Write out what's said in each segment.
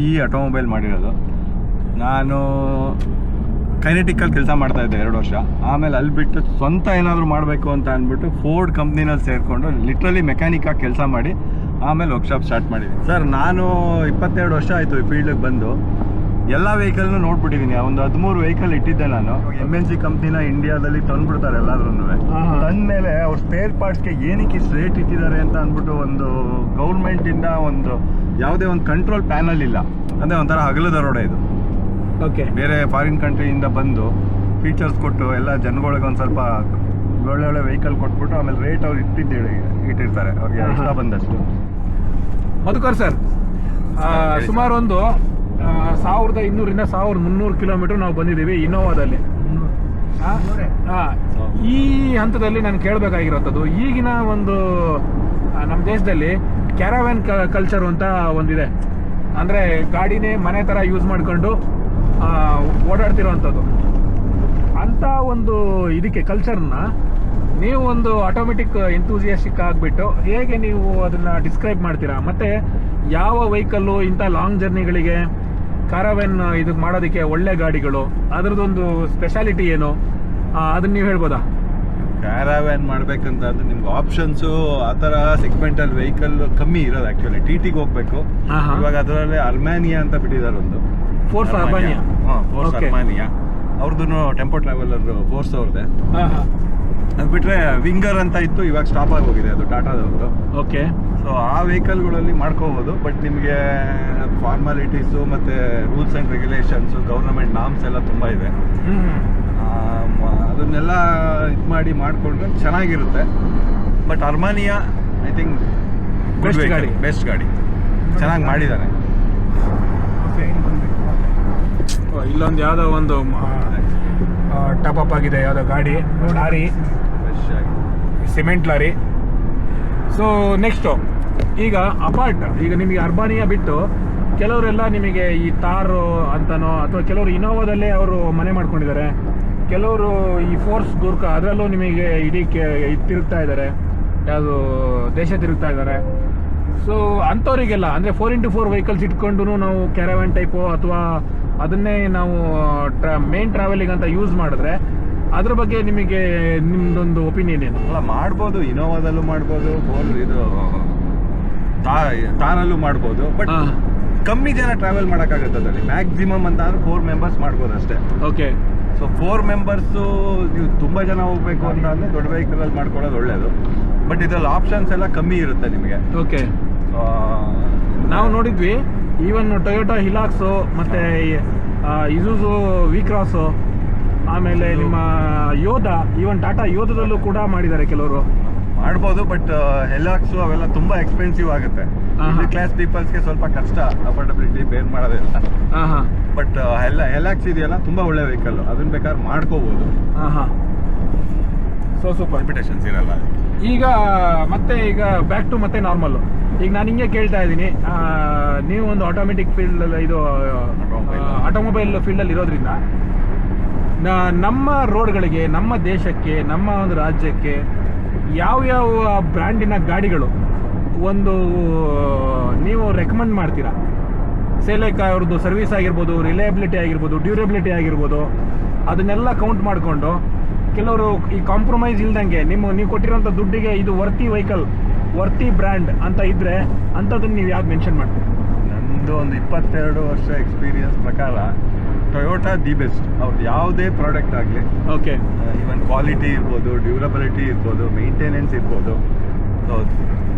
ಈ ಆಟೋಮೊಬೈಲ್ ಮಾಡಿರೋದು. ನಾನು ಕೈನೆಟಿಕಲ್ಲಿ ಕೆಲಸ ಮಾಡ್ತಾಯಿದ್ದೆ 2 ವರ್ಷ. ಆಮೇಲೆ ಅಲ್ಲಿ ಬಿಟ್ಟು ಸ್ವಂತ ಏನಾದರೂ ಮಾಡಬೇಕು ಅಂತ ಅಂದ್ಬಿಟ್ಟು ಫೋರ್ಡ್ ಕಂಪ್ನಿನಲ್ಲಿ ಸೇರಿಕೊಂಡು ಲಿಟ್ರಲಿ ಮೆಕ್ಯಾನಿಕಾಗಿ ಕೆಲಸ ಮಾಡಿ ಆಮೇಲೆ ವರ್ಕ್ಶಾಪ್ ಸ್ಟಾರ್ಟ್ ಮಾಡಿದ್ದೀನಿ. ಸರ್ ನಾನು 22 ವರ್ಷ ಆಯಿತು ಈ ಫೀಲ್ಡಿಗೆ ಬಂದು. ಎಲ್ಲ ವೆಹಿಕಲ್ನು ನೋಡ್ಬಿಟ್ಟಿದ್ದೀನಿ. ಒಂದು 13 ವೆಹಿಕಲ್ ಇಟ್ಟಿದ್ದೆ ನಾನು. MNC ಕಂಪ್ನಿನ ಇಂಡಿಯಾದಲ್ಲಿ ತಂದುಬಿಡ್ತಾರೆ ಎಲ್ಲಾದ್ರೂ. ತಂದಮೇಲೆ ಅವ್ರ ಸ್ಪೇರ್ ಪಾರ್ಟ್ಸ್ಗೆ ಏನಕ್ಕೆ ಇಷ್ಟು ರೇಟ್ ಇಟ್ಟಿದ್ದಾರೆ ಅಂತ ಅಂದ್ಬಿಟ್ಟು ಒಂದು ಗೌರ್ಮೆಂಟಿಂದ ಒಂದು ಯಾವುದೇ ಒಂದು ಕಂಟ್ರೋಲ್ ಪ್ಯಾನಲ್ ಇಲ್ಲ. ಅಂದರೆ ಒಂಥರ ಹಗಲು ದರೋಡೆ ಇದು. ಓಕೆ, ಬೇರೆ ಫಾರಿನ್ ಕಂಟ್ರಿಯಿಂದ ಬಂದು ಫೀಚರ್ಸ್ ಕೊಟ್ಟು ಎಲ್ಲ ಜನಗಳಿಗೆ ಒಂದು ಸ್ವಲ್ಪ ಒಳ್ಳೊಳ್ಳೆ ವೆಹಿಕಲ್ ಕೊಟ್ಬಿಟ್ಟು ಆಮೇಲೆ ರೇಟ್ ಅವ್ರು ಇಟ್ಟಿರ್ತಾರೆ ಅವ್ರಿಗೆ ಇಷ್ಟ ಬಂದಷ್ಟು. ಮಧುಕರ್ ಸರ್, ಸುಮಾರು ಒಂದು 1200ರಿಂದ 1300 ಕಿಲೋಮೀಟರ್ ನಾವು ಬಂದಿದ್ದೀವಿ ಇನೋವಾದಲ್ಲಿ. ಈ ಹಂತದಲ್ಲಿ ನಾನು ಕೇಳಬೇಕಾಗಿರೋಂಥದ್ದು, ಈಗಿನ ಒಂದು ನಮ್ಮ ದೇಶದಲ್ಲಿ ಕ್ಯಾರವ್ಯಾನ್ ಕಲ್ಚರು ಅಂತ ಒಂದಿದೆ. ಅಂದರೆ ಗಾಡಿನೇ ಮನೆ ಥರ ಯೂಸ್ ಮಾಡಿಕೊಂಡು ಓಡಾಡ್ತಿರೋವಂಥದ್ದು. ಅಂಥ ಒಂದು ಇದಕ್ಕೆ ಕಲ್ಚರ್ನ ನೀವು ಒಂದು ಆಟೋಮೆಟಿಕ್ ಎಂತೂಸಿಯಾಸ್ಟಿಕ್ ಆಗಿಬಿಟ್ಟು ಹೇಗೆ ನೀವು ಅದನ್ನು ಡಿಸ್ಕ್ರೈಬ್ ಮಾಡ್ತೀರಾ? ಮತ್ತು ಯಾವ ವೆಹಿಕಲ್ಲು ಇಂಥ ಲಾಂಗ್ ಜರ್ನಿಗಳಿಗೆ ಕ್ಯಾರವ್ಯಾನ್ ಇದಕ್ಕೆ ಮಾಡೋದಕ್ಕೆ ಒಳ್ಳೆ ಗಾಡಿಗಳು, ಅದರದ್ದೊಂದು ಸ್ಪೆಷಾಲಿಟಿ ಏನು, ಅದನ್ನು ನೀವು ಹೇಳ್ಬೋದಾ? ಕ್ಯಾರವ್ಯಾನ್ ಮಾಡ್ಬೇಕಂತ ಅಂದ್ರೆ ನಿಮ್ಗೆ ಆಪ್ಷನ್ಸು ಆ ಥರ ಸೆಗ್ಮೆಂಟಲ್ ವೆಹಿಕಲ್ ಕಮ್ಮಿ ಇರೋದು. ಆ್ಯಕ್ಚುಲಿ TTಗೆ ಹೋಗ್ಬೇಕು. ಇವಾಗ ಅದರಲ್ಲಿ ಅರ್ಮಾನಿಯಾ ಅಂತ ಬಿಟ್ಟಿದ್ದಾರೆ ಒಂದು. ಫೋರ್ಸ್ ಅರ್ಮಾನಿಯಾ. ಫೋರ್ಸ್ ಅರ್ಮಾನಿಯಾ ಅವ್ರದ್ದು ಟೆಂಪೋ ಟ್ರಾವೆಲರ್ ಫೋರ್ಸ್ ಅವ್ರದ್ದೆ. ಅದು ಬಿಟ್ಟರೆ ವಿಂಗರ್ ಅಂತ ಇತ್ತು, ಇವಾಗ ಸ್ಟಾಪ್ ಆಗಿ ಹೋಗಿದೆ ಅದು ಟಾಟಾದವ್ರದ್ದು. ಓಕೆ. ಸೊ ಆ ವೆಹಿಕಲ್ಗಳಲ್ಲಿ ಮಾಡ್ಕೋಬೋದು. ಬಟ್ ನಿಮಗೆ ಫಾರ್ಮಾಲಿಟೀಸು ಮತ್ತು rules and regulations, government norms ಎಲ್ಲ ತುಂಬ ಇದೆ. ಅದನ್ನೆಲ್ಲ ಇದು ಮಾಡಿ ಮಾಡಿಕೊಂಡ್ರೆ ಚೆನ್ನಾಗಿರುತ್ತೆ. ಬಟ್ ಅರ್ಮಾನಿಯಾ ಐ ಥಿಂಕ್ ಬೆಸ್ಟ್ ಗಾಡಿ, ಚೆನ್ನಾಗಿ ಮಾಡಿದ್ದಾರೆ. ಇಲ್ಲೊಂದು ಯಾವುದೋ ಒಂದು ಟಾಪ್ ಅಪ್ ಆಗಿದೆ, ಯಾವುದೋ ಗಾಡಿ, lorry, cement lorry. So next ಈಗ ಅಪಾರ್ಟ್, ಈಗ ನಿಮಗೆ ಅರ್ಮಾನಿಯಾ ಬಿಟ್ಟು ಕೆಲವರೆಲ್ಲ ನಿಮಗೆ ಈ ತಾರು ಅಂತನೋ ಅಥವಾ ಕೆಲವರು ಇನೋವಾದಲ್ಲೇ ಅವರು ಮನೆ ಮಾಡ್ಕೊಂಡಿದ್ದಾರೆ, ಕೆಲವರು ಈ ಫೋರ್ಸ್ ಗೂರ್ಖಾ ಅದರಲ್ಲೂ ನಿಮಗೆ ಇಡೀ ತಿರುಗ್ತಾ ಇದ್ದಾರೆ, ಯಾವುದು ದೇಶ ತಿರುಗ್ತಾ ಇದ್ದಾರೆ. ಸೊ ಅಂಥವರಿಗೆಲ್ಲ ಅಂದರೆ 4x4 ವೆಹಿಕಲ್ಸ್ ಇಟ್ಕೊಂಡು ನಾವು ಕ್ಯಾರವ್ಯಾನ್ ಟೈಪು ಅಥವಾ ಅದನ್ನೇ ನಾವು ಮೇನ್ ಟ್ರಾವೆಲಿಂಗ್ ಅಂತ ಯೂಸ್ ಮಾಡಿದ್ರೆ ಅದ್ರ ಬಗ್ಗೆ ನಿಮಗೆ ನಿಮ್ದೊಂದು ಒಪಿನಿಯನ್ ಏನು? ಅಲ್ಲ, ಮಾಡ್ಬೋದು. ಇನೋವಾದಲ್ಲೂ ಮಾಡ್ಬೋದು, ಇದು ತಾರಲ್ಲೂ ಮಾಡ್ಬೋದು. ಬಟ್ ಕಮ್ಮಿ ಜನ ಟ್ರಾವೆಲ್ ಮಾಡೋಕ್ಕಾಗುತ್ತೆ ಅದರಲ್ಲಿ. ಮ್ಯಾಕ್ಸಿಮಮ್ ಅಂತ ಅಂದ್ರೆ 4 ಮೆಂಬರ್ಸ್ ಮಾಡ್ಬೋದು ಅಷ್ಟೇ. ಓಕೆ. ಸೊ 4 ಮೆಂಬರ್ಸು ನೀವು ತುಂಬ ಜನ ಹೋಗ್ಬೇಕು ಅಂತ ಅಂದರೆ ದೊಡ್ಡ ವೆಹಿಕಲಲ್ಲಿ ಮಾಡ್ಕೊಳ್ಳೋದು ಒಳ್ಳೆಯದು. ಬಟ್ ಇದರಲ್ಲಿ ಆಪ್ಷನ್ಸ್ ಎಲ್ಲ ಕಮ್ಮಿ ಇರುತ್ತೆ ನಿಮಗೆ. ಓಕೆ. ನಾವು ನೋಡಿದ್ವಿ, ಈವನ್ ಟೊಯೋಟಾ ಹಿಲಾಕ್ಸು ಮತ್ತು ಇಜುಜು ವಿಕ್ರಾಸು, ಆಮೇಲೆ ನಿಮ್ಮ ಯೋಧಾ, ಈವನ್ ಟಾಟಾ ಯೋಧದಲ್ಲೂ ಕೂಡ ಮಾಡಿದ್ದಾರೆ ಕೆಲವರು. ಮಾಡ್ಬೋದು. ಬಟ್ ಹೆಲಾಕ್ಸು ಅವೆಲ್ಲ ತುಂಬ ಎಕ್ಸ್ಪೆನ್ಸಿವ್ ಆಗುತ್ತೆ. ಮಿಡಲ್ ಕ್ಲಾಸ್ ಪೀಪಲ್ಸ್ಗೆ ಸ್ವಲ್ಪ ಕಷ್ಟ, ಅಫೋರ್ಡಬಿಲಿಟಿ ಬೇರ್ ಮಾಡೋದಿಲ್ಲ. ಬಟ್ ಹೆಲಾಕ್ಸ್ ಇದೆಯಲ್ಲ ತುಂಬ ಒಳ್ಳೆ ವೆಹಿಕಲ್, ಅದನ್ನ ಬೇಕಾದ್ರೆ ಮಾಡ್ಕೋಬೋದು. ಸೊ ಸೂಪರ್, ಲಿಮಿಟೇಷನ್ಸ್ ಇರಲ್ಲ. ಈಗ ಬ್ಯಾಕ್ ಟು ಮತ್ತೆ ನಾರ್ಮಲ್ಲು. ಈಗ ನಾನು ಹಿಂಗೆ ಕೇಳ್ತಾ ಇದ್ದೀನಿ, ನೀವು ಒಂದು ಆಟೋಮೆಟಿಕ್ ಫೀಲ್ಡ್, ಇದು ಆಟೋಮೊಬೈಲ್ ಫೀಲ್ಡಲ್ಲಿ ಇರೋದ್ರಿಂದ ನಮ್ಮ ರೋಡ್ಗಳಿಗೆ, ನಮ್ಮ ದೇಶಕ್ಕೆ, ನಮ್ಮ ಒಂದು ರಾಜ್ಯಕ್ಕೆ ಯಾವ್ಯಾವ ಬ್ರ್ಯಾಂಡಿನ ಗಾಡಿಗಳು ಒಂದು ನೀವು ರೆಕಮೆಂಡ್ ಮಾಡ್ತೀರಾ? ಲೈಕ್ ಅವ್ರದ್ದು ಸರ್ವಿಸ್ ಆಗಿರ್ಬೋದು, ರಿಲಯಬಿಲಿಟಿ ಆಗಿರ್ಬೋದು, ಡ್ಯೂರಬಿಲಿಟಿ ಆಗಿರ್ಬೋದು, ಅದನ್ನೆಲ್ಲ ಕೌಂಟ್ ಮಾಡಿಕೊಂಡು ಕೆಲವರು ಈ ಕಾಂಪ್ರಮೈಸ್ ಇಲ್ದಂಗೆ ನೀವು ಕೊಟ್ಟಿರೋಂಥ ದುಡ್ಡಿಗೆ ಇದು ವರ್ತಿ ವೆಹಿಕಲ್, ವರ್ತಿ ಬ್ರ್ಯಾಂಡ್ ಅಂತ ಇದ್ದರೆ ಅಂಥದ್ದನ್ನು ನೀವು ಯಾವ್ದು ಮೆನ್ಷನ್ ಮಾಡ್ತೀರಿ? ನಂದು ಒಂದು 22 ವರ್ಷ ಎಕ್ಸ್ಪೀರಿಯನ್ಸ್ ಪ್ರಕಾರ ಟೊಯೋಟಾ ದಿ ಬೆಸ್ಟ್. ಅವ್ರದ್ದು ಯಾವುದೇ ಪ್ರಾಡಕ್ಟ್ ಆಗಲಿ, ಓಕೆ, ಈವನ್ ಕ್ವಾಲಿಟಿ ಇರ್ಬೋದು, ಡ್ಯೂರಬಿಲಿಟಿ ಇರ್ಬೋದು, ಮೇಂಟೆನೆನ್ಸ್ ಇರ್ಬೋದು. So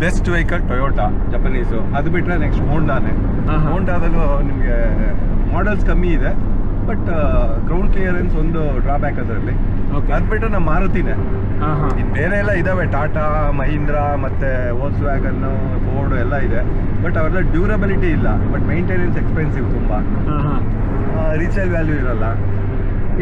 best vehicle Toyota, Japanese. ಅದು ಬಿಟ್ಟರೆ ನೆಕ್ಸ್ಟ್ ಹೋಂಡಾನೇ. ಹೋಂಡಾದಲ್ಲೂ ನಿಮಗೆ ಮಾಡೆಲ್ಸ್ ಕಮ್ಮಿ ಇದೆ, ಬಟ್ ಗ್ರೌಂಡ್ ಕ್ಲಿಯರೆನ್ಸ್ ಒಂದು ಡ್ರಾಬ್ಯಾಕ್ ಅದರಲ್ಲಿ. ಅದು ಬಿಟ್ಟರೆ ನಮ್ಮ ಮಾರುತಿನೇ. ಇನ್ನು ಬೇರೆ ಎಲ್ಲ ಇದ್ದಾವೆ, ಟಾಟಾ, ಮಹೀಂದ್ರ, ಮತ್ತು ವೋಲ್ಕ್ಸ್ವ್ಯಾಗನ್ನು, ಫೋರ್ಡ್ ಎಲ್ಲ ಇದೆ. ಬಟ್ ಅವೆಲ್ಲ ಡ್ಯೂರಬಿಲಿಟಿ ಇಲ್ಲ, ಬಟ್ ಮೇಂಟೆನೆನ್ಸ್ ಎಕ್ಸ್ಪೆನ್ಸಿವ್ ತುಂಬ. ರೀಸೇಲ್ ವ್ಯಾಲ್ಯೂ ಇರಲ್ಲ.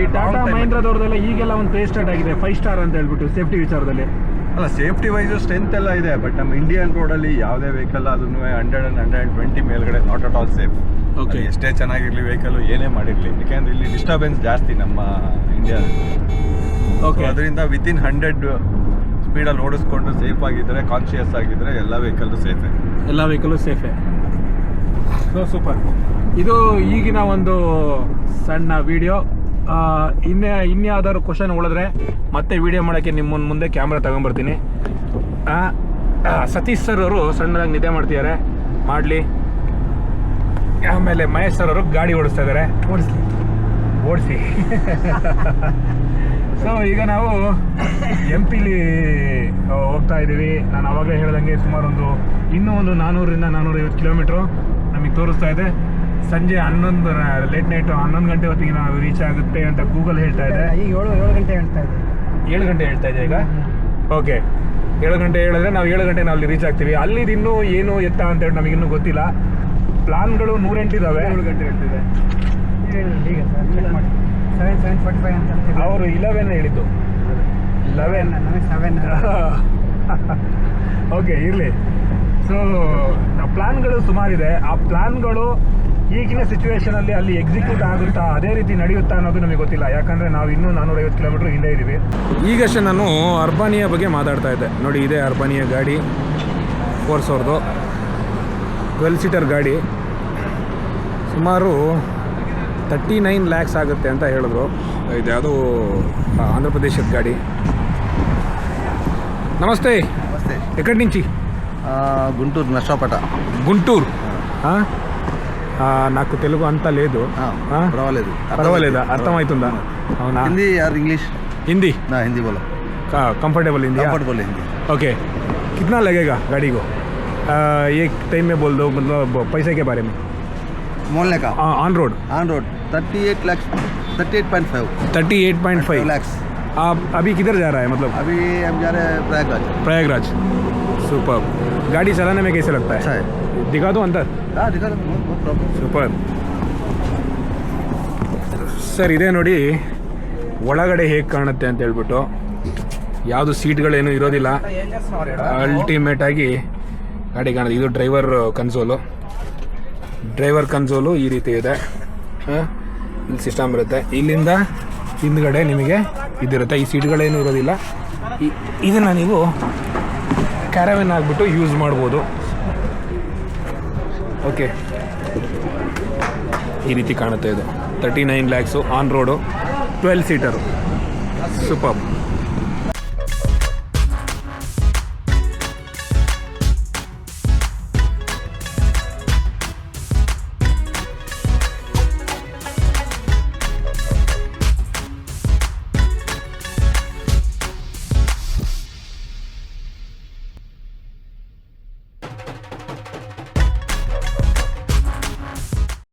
ಈ ಟಾಟಾ ಮಹೀಂದ್ರದವ್ರದೆಲ್ಲ ಈಗೆಲ್ಲ ಒಂದು ಪೇ ಸ್ಟಾರ್ಟ್ ಆಗಿದೆ 5 ಸ್ಟಾರ್ ಅಂತ ಹೇಳ್ಬಿಟ್ಟು ಸೇಫ್ಟಿ ವಿಚಾರದಲ್ಲಿ. ಅಲ್ಲ, ಸೇಫ್ಟಿ ವೈಸು ಸ್ಟ್ರೆಂತ್ ಎಲ್ಲ ಇದೆ. ಬಟ್ ನಮ್ಮ ಇಂಡಿಯನ್ ರೋಡಲ್ಲಿ ಯಾವುದೇ ವೆಹಿಕಲ್ ಅದನ್ನು 100 and 120 ಮೇಲ್ಗಡೆ not at all safe. Okay, ಎಷ್ಟೇ ಚೆನ್ನಾಗಿರಲಿ ವೆಹಿಕಲ್, ಏನೇ ಮಾಡಿರಲಿ, ಯಾಕೆಂದ್ರೆ ಇಲ್ಲಿ ಡಿಸ್ಟರ್ಬೆನ್ಸ್ ಜಾಸ್ತಿ ನಮ್ಮ ಇಂಡಿಯಾದಲ್ಲಿ. ಓಕೆ, ಅದರಿಂದ ವಿತಿನ್ 100 ಸ್ಪೀಡಲ್ಲಿ ಓಡಿಸ್ಕೊಂಡು ಸೇಫ್ ಆಗಿದ್ದರೆ, ಕಾನ್ಷಿಯಸ್ ಆಗಿದ್ದರೆ ಎಲ್ಲ ವೆಹಿಕಲ್ಲು ಸೇಫೇ. So super. ಇದು ಈಗಿನ ಒಂದು ಸಣ್ಣ ವಿಡಿಯೋ. ಇನ್ಯಾವುದಾದ್ರು ಕ್ವಶನ್ ಉಳಿದ್ರೆ ಮತ್ತೆ ವಿಡಿಯೋ ಮಾಡೋಕ್ಕೆ ನಿಮ್ಮ ಮುಂದೆ ಕ್ಯಾಮ್ರಾ ತಗೊಂಬರ್ತೀನಿ. ಸತೀಶ್ ಸರ್ ಅವರು ಸಣ್ಣದಾಗಿ ನಿದ್ದೆ ಮಾಡ್ತಿದ್ದಾರೆ, ಮಾಡಲಿ. ಆಮೇಲೆ ಮಹೇಶ್ ಸರ್ ಅವರು ಗಾಡಿ ಓಡಿಸ್ತಾ ಇದ್ದಾರೆ, ಓಡಿಸಿ. ಸೊ ಈಗ ನಾವು MP ಹೋಗ್ತಾ ಇದ್ದೀವಿ. ನಾನು ಆವಾಗಲೇ ಹೇಳ್ದಂಗೆ ಸುಮಾರು ಇನ್ನೂ ಒಂದು 400ರಿಂದ 450 ಕಿಲೋಮೀಟ್ರು ನಮಗೆ ತೋರಿಸ್ತಾ ಇದೆ. ಸಂಜೆ 11 ಲೇಟ್ ನೈಟು 11 ಗಂಟೆ ಹೊತ್ತಿಗೆ ನಾವು ರೀಚ್ ಆಗುತ್ತೆ ಅಂತ ಗೂಗಲ್ ಹೇಳ್ತಾ ಇದೆ. ಈಗ 7 ಗಂಟೆ ಹೇಳ್ತಾ ಇದೆ. 7 ಗಂಟೆ ಹೇಳ್ತಾ ಇದೆ ಈಗ. ಓಕೆ, 7 ಗಂಟೆ ಹೇಳಿದ್ರೆ ನಾವು 7 ಗಂಟೆ ನಾವು ಅಲ್ಲಿ ರೀಚ್ ಆಗ್ತೀವಿ. ಅಲ್ಲಿದ್ದು ಏನು ಎತ್ತ ಅಂತೇಳಿ ನಮಗಿನ್ನೂ ಗೊತ್ತಿಲ್ಲ. ಪ್ಲಾನ್ಗಳು 108 ಇದ್ದಾವೆ. 7 ಗಂಟೆ ಹೇಳ್ತಿದೆ ಈಗ ಸರ್, ಚೆಕ್ ಮಾಡಿ. 7:45 ಅಂತ ಅವರು 11 ಹೇಳಿದ್ದು. 11 ನನಗೆ 7. ಓಕೆ, ಇರಲಿ. ಸೊ ಪ್ಲಾನ್ಗಳು ಸುಮಾರಿದೆ. ಆ ಪ್ಲಾನ್ಗಳು ಈಗಿನ ಸಿಚುವೇಶನಲ್ಲಿ ಅಲ್ಲಿ ಎಕ್ಸಿಕ್ಯೂಟ್ ಆಗುತ್ತಾ, ಅದೇ ರೀತಿ ನಡೆಯುತ್ತಾ ಅನ್ನೋದು ನಮಗೆ ಗೊತ್ತಿಲ್ಲ. ಯಾಕಂದರೆ ನಾವು ಇನ್ನೂ 450 ಕಿಲೋಮೀಟ್ರ್ ಹಿಂದೆ ಇದ್ದೀವಿ. ಈಗಷ್ಟೇ ನಾನು ಅರ್ಬಾನಿಯಾ ಬಗ್ಗೆ ಮಾತಾಡ್ತಾ ಇದ್ದೆ. ನೋಡಿ, ಇದೇ ಅರ್ಬಾನಿಯಾ ಗಾಡಿ, 400 12 ಸೀಟರ್ ಗಾಡಿ. ಸುಮಾರು 39 ಲ್ಯಾಕ್ಸ್ ಆಗುತ್ತೆ ಅಂತ ಹೇಳಿದ್ರು. ಇದು ಯಾವುದೋ ಆಂಧ್ರ ಪ್ರದೇಶದ ಗಾಡಿ. ನಮಸ್ತೆ. నమస్తే. ఎక్కడి నుంచి? గుంటూరు నర్సాపేట. గుంటూరు. నాకు తెలుగు అంతా లేదు. పర్వాలేదు. పర్వాలేదా? అర్థమవుతుందా? అవునా? हिंदी यार इंग्लिश? हिंदी. ना हिंदी बोलो. Comfortable Hindi? Comfortable Hindi. Okay. कितना लगेगा गाड़ी को? एक टाइम में बोल दो, मतलब पैसे के बारे में. मोलने का? On road. On road 38 lakh 38.5. 38.5 lakh. आप अभी किधर जा रहा है? मतलब अभी हम जा रहे हैं प्रयागराज. प्रयागराज. सुपर. गाड़ी चलाने में कैसे लगता है? अच्छा है. दिखा दो अंदर. हाँ दिखा दो, नो प्रॉब्लम. Super sir. ಇದೇ ನೋಡಿ ಒಳಗಡೆ ಹೇಗೆ ಕಾಣುತ್ತೆ ಅಂತ ಹೇಳ್ಬಿಟ್ಟು. ಯಾವುದು ಸೀಟ್ಗಳೇನು ಇರೋದಿಲ್ಲ, ಅಲ್ಟಿಮೇಟ್ ಆಗಿ ಗಾಡಿ ಕಾಣುತ್ತೆ. ಇದು ಡ್ರೈವರ್ ಕನ್ಸೋಲು ಈ ರೀತಿ ಇದೆ. ಇಲ್ಲಿ ಸಿಸ್ಟಮ್ ಇರುತ್ತೆ. ಇಲ್ಲಿಂದ ಹಿಂದ್ಗಡೆ ನಿಮಗೆ ಇದಿರುತ್ತೆ. ಈ ಸೀಟ್ಗಳೇನು ಇರೋದಿಲ್ಲ. ಇದನ್ನು ನೀವು ಕ್ಯಾರವೆನ್ ಆಗಿಬಿಟ್ಟು ಯೂಸ್ ಮಾಡ್ಬೋದು. ಓಕೆ, ಈ ರೀತಿ ಕಾಣುತ್ತೆ. ಇದು 39 lakhs, on road, 12 seater. Super.